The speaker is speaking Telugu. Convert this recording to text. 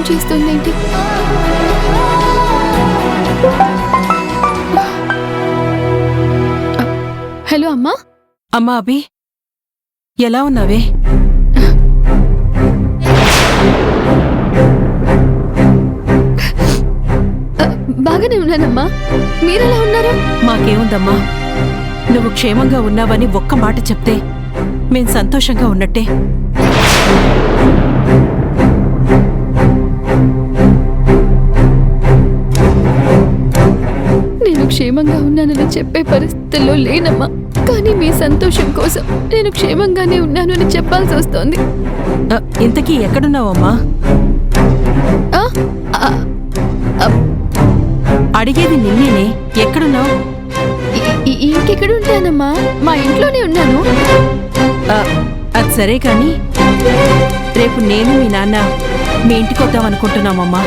ఫోన్ చేస్తుందేంటి? హలో అమ్మా. అమ్మా అభి, ఎలా ఉన్నావే? బాగానే ఉన్నానమ్మా, మీరెలా ఉన్నారు? మాకేముందమ్మా, నువ్వు క్షేమంగా ఉన్నావని ఒక్క మాట చెప్తే మేం సంతోషంగా ఉన్నట్టే. నేను క్షేమంగా ఉన్నానని చెప్పే పరిస్థితుల్లో లేనమ్మా, కానీ మీ సంతోషం కోసం నేను క్షేమంగానే ఉన్నాను అని చెప్పాల్సి వస్తోంది. ఇంతకీ ఎక్కడున్నావమ్మా? అడిగేది నిన్నేనే, ఎక్కడున్నావు? ఇంకెక్కడుంటానమ్మా, మా ఇంట్లోనే ఉన్నాను. అది సరే కాని, రేపు నేను మీ నాన్న మీ ఇంటికి వద్దామనుకుంటున్నామమ్మా.